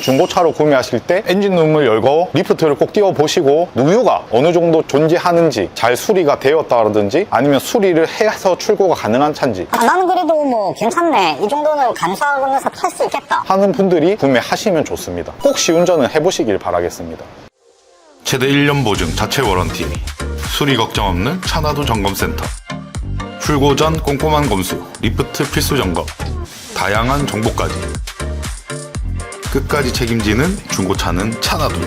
중고차로 구매하실 때 엔진룸을 열고 리프트를 꼭 띄워보시고 누유가 어느 정도 존재하는지, 잘 수리가 되었다든지 아니면 수리를 해서 출고가 가능한 차인지 나는 그래도 뭐 괜찮네, 이 정도는 감수하면서 탈 수 있겠다 하는 분들이 구매하시면 좋습니다. 꼭 시운전은 해보시길 바라겠습니다. 최대 1년 보증 자체 워런티, 수리 걱정 없는 차나두 점검센터, 출고 전 꼼꼼한 검수, 리프트 필수 점검, 다양한 정보까지 끝까지 책임지는 중고차는 차나두.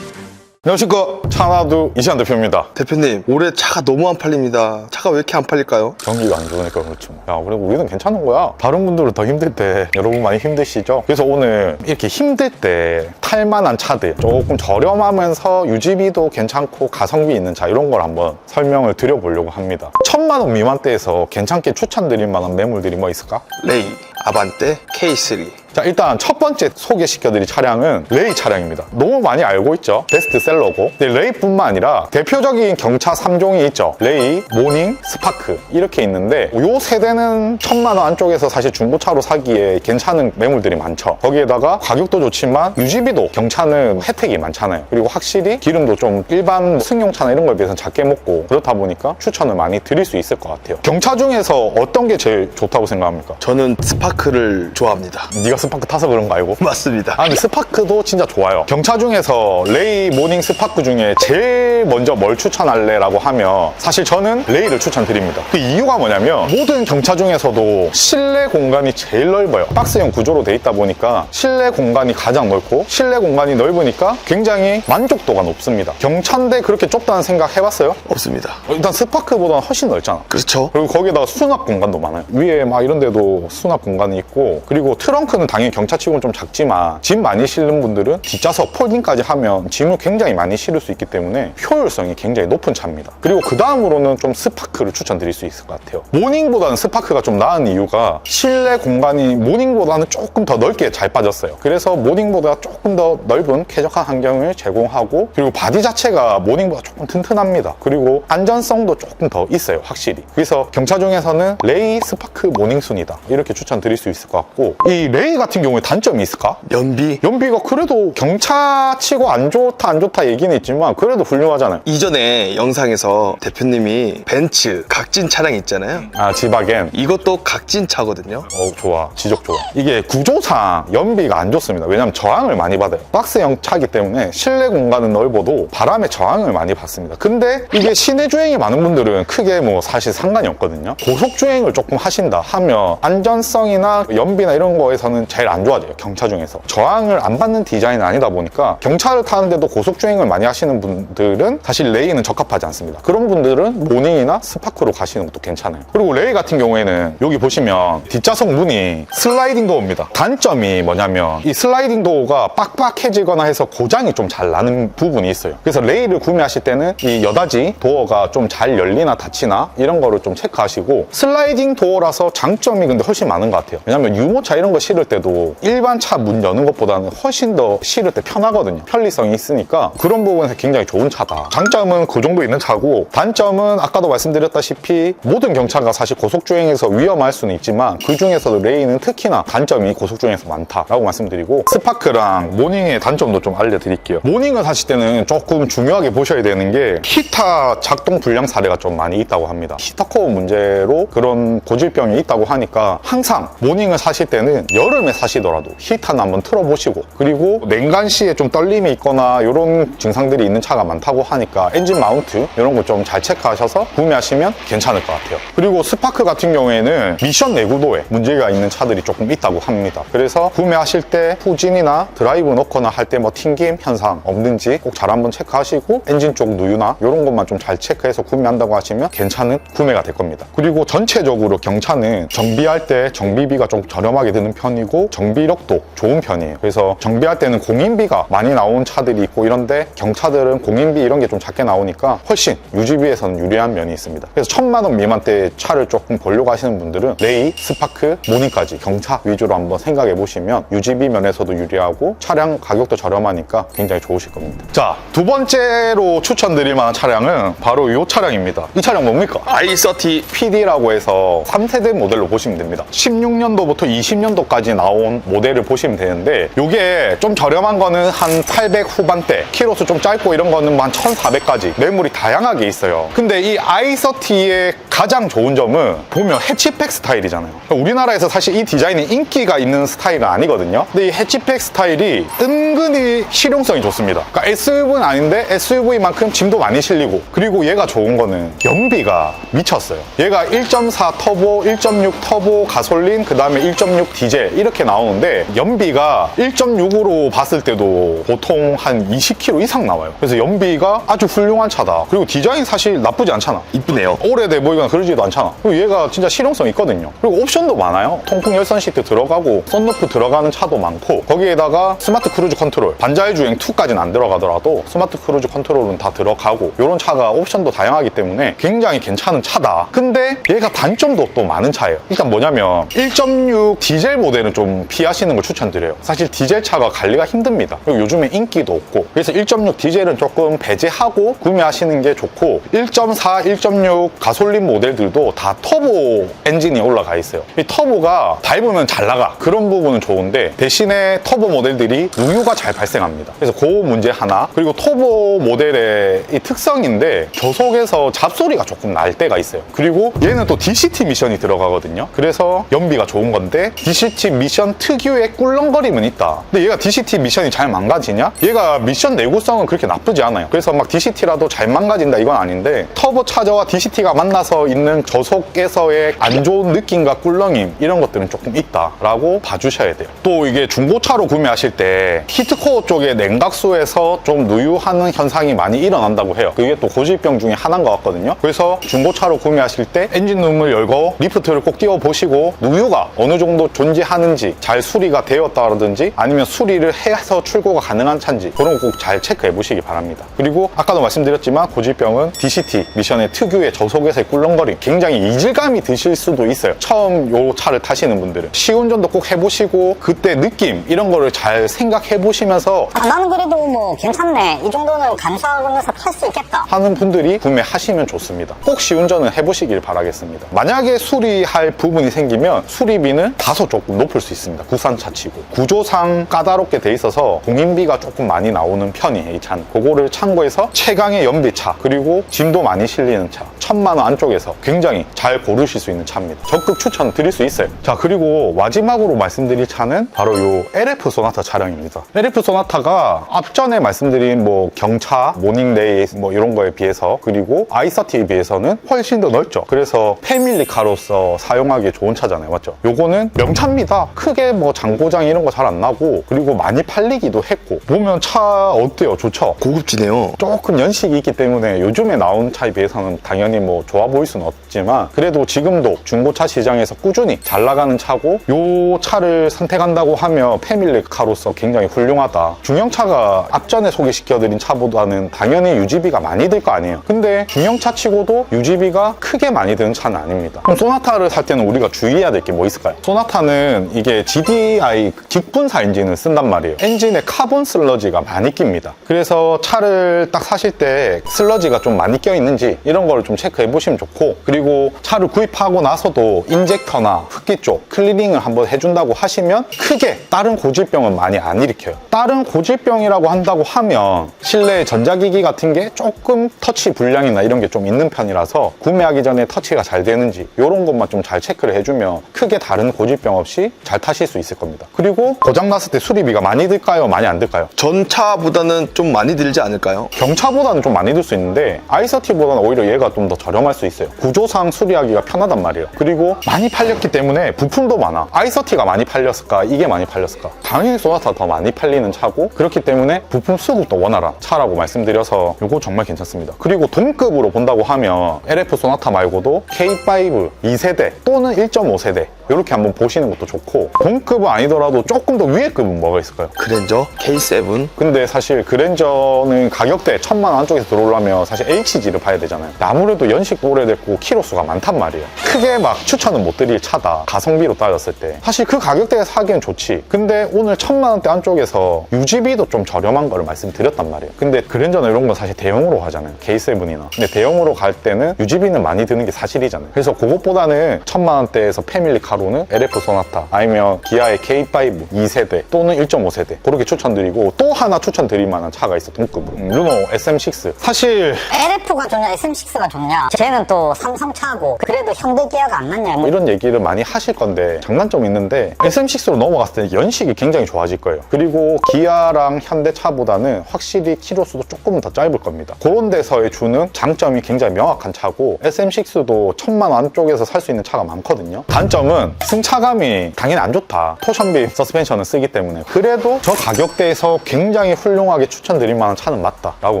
안녕하십니까, 차나두 이시안 대표입니다. 대표님, 올해 차가 너무 안 팔립니다. 차가 왜 이렇게 안 팔릴까요? 경기가 안 좋으니까 그렇죠. 야, 그래도 우리는 괜찮은 거야. 다른 분들은 더 힘들 때 여러분 많이 힘드시죠? 그래서 오늘 이렇게 힘들 때 탈만한 차들, 조금 저렴하면서 유지비도 괜찮고 가성비 있는 차, 이런 걸 한번 설명을 드려보려고 합니다. 1000만 원 미만대에서 괜찮게 추천드릴 만한 매물들이 뭐 있을까? 레이, 아반떼, K3. 자, 일단 첫 번째 소개시켜드릴 차량은 레이 차량입니다. 너무 많이 알고 있죠? 베스트셀러고. 근데 레이뿐만 아니라 대표적인 경차 3종이 있죠. 레이, 모닝, 스파크 이렇게 있는데 이 세대는 1000만 원 안쪽에서 사실 중고차로 사기에 괜찮은 매물들이 많죠. 거기에다가 가격도 좋지만 유지비도 경차는 혜택이 많잖아요. 그리고 확실히 기름도 좀 일반 승용차나 이런 거에 비해서는 작게 먹고 그렇다 보니까 추천을 많이 드릴 수 있을 것 같아요. 경차 중에서 어떤 게 제일 좋다고 생각합니까? 저는 스파크를 좋아합니다. 네가 스파크 타서 그런 거 알고? 맞습니다. 근데 스파크도 진짜 좋아요. 경차 중에서 레이, 모닝, 스파크 중에 제일 먼저 뭘 추천할래? 라고 하면 사실 저는 레이를 추천드립니다. 그 이유가 뭐냐면 모든 경차 중에서도 실내 공간이 제일 넓어요. 박스형 구조로 돼 있다 보니까 실내 공간이 가장 넓고 실내 공간이 넓으니까 굉장히 만족도가 높습니다. 경차인데 그렇게 좁다는 생각 해봤어요? 없습니다. 일단 스파크보다는 훨씬 넓잖아. 그렇죠. 그리고 거기다가 수납 공간도 많아요. 위에 막 이런 데도 수납 공간이 있고, 그리고 트렁크는 당연히 경차치고는 좀 작지만 짐 많이 실는 분들은 뒷좌석 폴딩까지 하면 짐을 굉장히 많이 실을 수 있기 때문에 효율성이 굉장히 높은 차입니다. 그리고 그 다음으로는 좀 스파크를 추천드릴 수 있을 것 같아요. 모닝보다는 스파크가 좀 나은 이유가 실내 공간이 모닝보다는 조금 더 넓게 잘 빠졌어요. 그래서 모닝보다 조금 더 넓은 쾌적한 환경을 제공하고, 그리고 바디 자체가 모닝보다 조금 튼튼합니다. 그리고 안전성도 조금 더 있어요, 확실히. 그래서 경차 중에서는 레이, 스파크, 모닝 순이다 이렇게 추천드릴 수 있을 것 같고, 이 레이 같은 경우에 단점이 있을까? 연비가 그래도 경차치고 안 좋다 얘기는 있지만 그래도 훌륭하잖아요. 이전에 영상에서 대표님이 벤츠 각진 차량 있잖아요. 지바겐. 이것도 각진 차거든요. 좋아. 지적 좋아. 이게 구조상 연비가 안 좋습니다. 왜냐면 저항을 많이 받아요. 박스형 차기 때문에 실내 공간은 넓어도 바람에 저항을 많이 받습니다. 근데 이게 시내 주행이 많은 분들은 크게 뭐 사실 상관이 없거든요. 고속 주행을 조금 하신다 하면 안전성이나 연비나 이런 거에서는 제일 안 좋아져요. 경차 중에서 저항을 안 받는 디자인은 아니다 보니까 경차를 타는데도 고속 주행을 많이 하시는 분들은 사실 레이는 적합하지 않습니다. 그런 분들은 모닝이나 스파크로 가시는 것도 괜찮아요. 그리고 레이 같은 경우에는 여기 보시면 뒷좌석 문이 슬라이딩 도어입니다. 단점이 뭐냐면 이 슬라이딩 도어가 빡빡해지거나 해서 고장이 좀 잘 나는 부분이 있어요. 그래서 레이를 구매하실 때는 이 여닫이 도어가 좀 잘 열리나 닫히나 이런 거를 좀 체크하시고, 슬라이딩 도어라서 장점이 근데 훨씬 많은 것 같아요. 왜냐면 유모차 이런 거 실을 때도 일반 차 문 여는 것보다는 훨씬 더 실을 때 편하거든요. 편리성이 있으니까 그런 부분에서 굉장히 좋은 차다. 장점은 그 정도 있는 차고, 단점은 아까도 말씀드렸다시피 모든 경차가 사실 고속주행에서 위험할 수는 있지만 그 중에서도 레이는 특히나 단점이 고속주행에서 많다라고 말씀드리고, 스파크랑 모닝의 단점도 좀 알려드릴게요. 모닝을 사실 때는 조금 중요하게 보셔야 되는 게 히터 작동 불량 사례가 좀 많이 있다고 합니다. 히터 코어 문제로 그런 고질병이 있다고 하니까 항상 모닝을 사실 때는 여름에 사시더라도 히터는 한번 틀어보시고, 그리고 냉간 시에 좀 떨림이 있거나 이런 증상들이 있는 차가 많다고 하니까 엔진 마운트 이런 거 좀 잘 체크하셔서 구매하시면 괜찮을 것 같아요. 그리고 스파크 같은 경우에는 미션 내구도에 문제가 있는 차들이 조금 있다고 합니다. 그래서 구매하실 때 후진이나 드라이브 넣거나 할 때 뭐 튕김 현상 없는지 꼭 잘 한번 체크하시고, 엔진 쪽 누유나 이런 것만 좀 잘 체크해서 구매한다고 하시면 괜찮은 구매가 될 겁니다. 그리고 전체적으로 경차는 정비할 때 정비비가 좀 저렴하게 드는 편이고 정비력도 좋은 편이에요. 그래서 정비할 때는 공인비가 많이 나온 차들이 있고 이런데 경차들은 공인비 이런 게 좀 작게 나오니까 훨씬 유지비에서는 유리한 면이 있습니다. 그래서 1000만 원 미만대 차를 조금 보려고 하시는 분들은 레이, 스파크, 모닝까지 경차 위주로 한번 생각해 보시면 유지비 면에서도 유리하고 차량 가격도 저렴하니까 굉장히 좋으실 겁니다. 자, 두 번째로 추천드릴 만한 차량은 바로 이 차량입니다. 이 차량 뭡니까? i30 PD라고 해서 3세대 모델로 보시면 됩니다. 16년도부터 20년도까지 나온 모델을 보시면 되는데 이게 좀 저렴한 거는 한 800 후반대, 키로수 좀 짧고 이런 거는 한 1400까지 매물이 다양하게 있어요. 근데 이 i30의 가장 좋은 점은 보면 해치백 스타일이잖아요. 우리나라에서 사실 이 디자인이 인기가 있는 스타일은 아니거든요. 근데 이 해치백 스타일이 은근히 실용성이 좋습니다. 그러니까 SUV는 아닌데 SUV만큼 짐도 많이 실리고, 그리고 얘가 좋은 거는 연비가 미쳤어요. 얘가 1.4 터보, 1.6 터보 가솔린, 그 다음에 1.6 디젤 이렇게 나오는데 연비가 1.6으로 봤을 때도 보통 한 20km 이상 나와요. 그래서 연비가 아주 훌륭한 차다. 그리고 디자인 사실 나쁘지 않잖아. 이쁘네요. 오래돼 보이거나 그러지도 않잖아. 그리고 얘가 진짜 실용성 있거든요. 그리고 옵션도 많아요. 통풍 열선 시트 들어가고 썬루프 들어가는 차도 많고, 거기에다가 스마트 크루즈 컨트롤, 반자율 주행 2까지는 안 들어가더라도 스마트 크루즈 컨트롤은 다 들어가고, 이런 차가 옵션도 다양하기 때문에 굉장히 괜찮은 차다. 근데 얘가 단점도 또 많은 차예요. 일단 뭐냐면 1.6 디젤 모델은 좀 피하시는 걸 추천드려요. 사실 디젤 차가 관리가 힘듭니다. 그리고 요즘에 인기도 없고, 그래서 1.6 디젤은 조금 배제하고 구매하시는 게 좋고, 1.4, 1.6 가솔린 모델들도 다 터보 엔진이 올라가 있어요. 이 터보가 밟으면 잘 나가, 그런 부분은 좋은데 대신에 터보 모델들이 누유가 잘 발생합니다. 그래서 그 문제 하나. 그리고 터보 모델의 이 특성인데 저속에서 잡소리가 조금 날 때가 있어요. 그리고 얘는 또 DCT 미션이 들어가거든요. 그래서 연비가 좋은 건데 DCT 미션 특유의 꿀렁거림은 있다. 근데 얘가 DCT 미션이 잘 망가지냐? 얘가 미션 내구성은 그렇게 나쁘지 않아요. 그래서 막 DCT라도 잘 망가진다 이건 아닌데, 터보 차저와 DCT가 만나서 있는 저속에서의 안 좋은 느낌과 꿀렁임 이런 것들은 조금 있다라고 봐주셔야 돼요. 또 이게 중고차로 구매하실 때 히트코어 쪽에 냉각수에서 좀 누유하는 현상이 많이 일어난다고 해요. 그게 또 고질병 중에 하나인 것 같거든요. 그래서 중고차로 구매하실 때 엔진룸을 열고 리프트를 꼭 띄워보시고 누유가 어느 정도 존재하는지, 잘 수리가 되었다든지 아니면 수리를 해서 출고가 가능한 차인지 그런 거 꼭 잘 체크해 보시기 바랍니다. 그리고 아까도 말씀드렸지만 고질병은 DCT 미션의 특유의 저속에서의 꿀렁거림, 굉장히 이질감이 드실 수도 있어요. 처음 요 차를 타시는 분들은 시운전도 꼭 해보시고 그때 느낌 이런 거를 잘 생각해 보시면서 나는 그래도 뭐 괜찮네, 이 정도는 감사하면서 탈 수 있겠다 하는 분들이 구매하시면 좋습니다. 꼭 시운전은 해보시길 바라겠습니다. 만약에 수리할 부분이 생기면 수리비는 다소 조금 높을 수 있습니다. 국산차 치고 구조상 까다롭게 돼 있어서 공인비가 조금 많이 나오는 편이에요. 이 차는 그거를 참고해서 최강의 연비차, 그리고 짐도 많이 실리는 차, 1000만 원 안쪽에서 굉장히 잘 고르실 수 있는 차입니다. 적극 추천드릴 수 있어요. 자, 그리고 마지막으로 말씀드릴 차는 바로 요 LF 소나타 차량입니다. LF 소나타가 앞전에 말씀드린 뭐 경차, 모닝레이 뭐 이런 거에 비해서, 그리고 i30에 비해서는 훨씬 더 넓죠. 그래서 패밀리카로서 사용하기 좋은 차잖아요. 맞죠? 요거는 명차입니다. 크게 뭐 장고장 이런 거 잘 안 나고, 그리고 많이 팔리기도 했고, 보면 차 어때요? 좋죠? 고급지네요. 조금 연식이 있기 때문에 요즘에 나온 차에 비해서는 당연히 뭐 좋아 보일 수는 없지만, 그래도 지금도 중고차 시장에서 꾸준히 잘 나가는 차고, 요 차를 선택한다고 하면 패밀리카로서 굉장히 훌륭하다. 중형차가 앞전에 소개시켜드린 차보다는 당연히 유지비가 많이 들 거 아니에요. 근데 중형차 치고도 유지비가 크게 많이 드는 차는 아닙니다. 그럼 소나타를 살 때는 우리가 주의해야 될 게 뭐 있을까요? 소나타는 이게 GDI 직분사 엔진을 쓴단 말이에요. 엔진에 카본 슬러지가 많이 낍니다. 그래서 차를 딱 사실 때 슬러지가 좀 많이 껴있는지 이런 거를 좀 체크해 보시면 좋고, 그리고 차를 구입하고 나서도 인젝터나 흡기 쪽 클리닝을 한번 해준다고 하시면 크게 다른 고질병은 많이 안 일으켜요. 다른 고질병이라고 한다고 하면 실내 전자기기 같은 게 조금 터치 불량이나 이런 게 좀 있는 편이라서 구매하기 전에 터치가 잘 되는지 이런 것만 좀 잘 체크를 해주면 크게 다른 고질병 없이 잘 타실 수 있을 겁니다. 그리고 고장났을 때 수리비가 많이 들까요? 많이 안 들까요? 전차보다는 좀 많이 들지 않을까요? 경차보다는 좀 많이 들 수 있는데 i30보다는 오히려 얘가 좀 더 저렴할 수 있어요. 구조상 수리하기가 편하단 말이에요. 그리고 많이 팔렸기 때문에 부품도 많아. i30가 많이 팔렸을까? 이게 많이 팔렸을까? 당연히 소나타 더 많이 팔리는 차고, 그렇기 때문에 부품 수급도 원활한 차라고 말씀드려서 이거 정말 괜찮습니다. 그리고 동급으로 본다고 하면 LF 소나타 말고도 K5 2세대 또는 1.5세대 이렇게 한번 보시는 것도 좋고, 동급은 아니더라도 조금 더 위에 급은 뭐가 있을까요? 그랜저, K7. 근데 사실 그랜저는 가격대 1000만 원 안쪽에서 들어오려면 사실 HG를 봐야 되잖아요. 아무래도 연식도 오래됐고 키로수가 많단 말이에요. 크게 막 추천은 못 드릴 차다, 가성비로 따졌을 때. 사실 그 가격대에 사기엔 좋지. 근데 오늘 1000만 원대 안쪽에서 유지비도 좀 저렴한 거를 말씀드렸단 말이에요. 근데 그랜저나 이런 건 사실 대형으로 가잖아요. K7이나. 근데 대형으로 갈 때는 유지비는 많이 드는 게 사실이잖아요. 그래서 그것보다는 1000만 원대에서 패밀리카 차로는 LF 소나타 아니면 기아의 K5 2세대 또는 1.5세대 그렇게 추천드리고, 또 하나 추천드릴 만한 차가 있어, 동급으로. 르노 SM6. 사실 LF가 좋냐 SM6가 좋냐, 쟤는 또 삼성차고 그래도 현대 기아가 안 낫냐 뭐. 이런 얘기를 많이 하실 건데 장단점이 있는데, SM6로 넘어갔을 때 연식이 굉장히 좋아질 거예요. 그리고 기아랑 현대차보다는 확실히 키로수도 조금 더 짧을 겁니다. 그런 데서의 주는 장점이 굉장히 명확한 차고, SM6도 1000만 원 안쪽에서 살 수 있는 차가 많거든요. 단점은 승차감이 당연히 안 좋다. 토션비 서스펜션을 쓰기 때문에. 그래도 저 가격대에서 굉장히 훌륭하게 추천드릴 만한 차는 맞다라고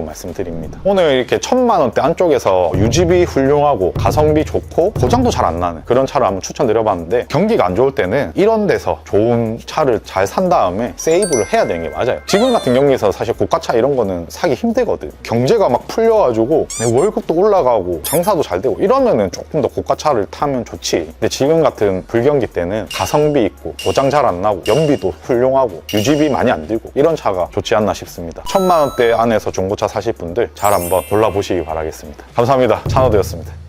말씀드립니다. 오늘 이렇게 1000만 원대 안쪽에서 유지비 훌륭하고 가성비 좋고 고장도 잘 안 나는 그런 차를 한번 추천드려봤는데, 경기가 안 좋을 때는 이런 데서 좋은 차를 잘 산 다음에 세이브를 해야 되는 게 맞아요. 지금 같은 경기에서 사실 고가차 이런 거는 사기 힘들거든. 경제가 막 풀려가지고 내 월급도 올라가고 장사도 잘 되고 이러면은 조금 더 고가차를 타면 좋지. 근데 지금 같은 불경기 때는 가성비 있고 고장 잘 안 나고 연비도 훌륭하고 유지비 많이 안 들고 이런 차가 좋지 않나 싶습니다. 1000만 원대 안에서 중고차 사실 분들 잘 한번 골라보시기 바라겠습니다. 감사합니다. 찬호드였습니다.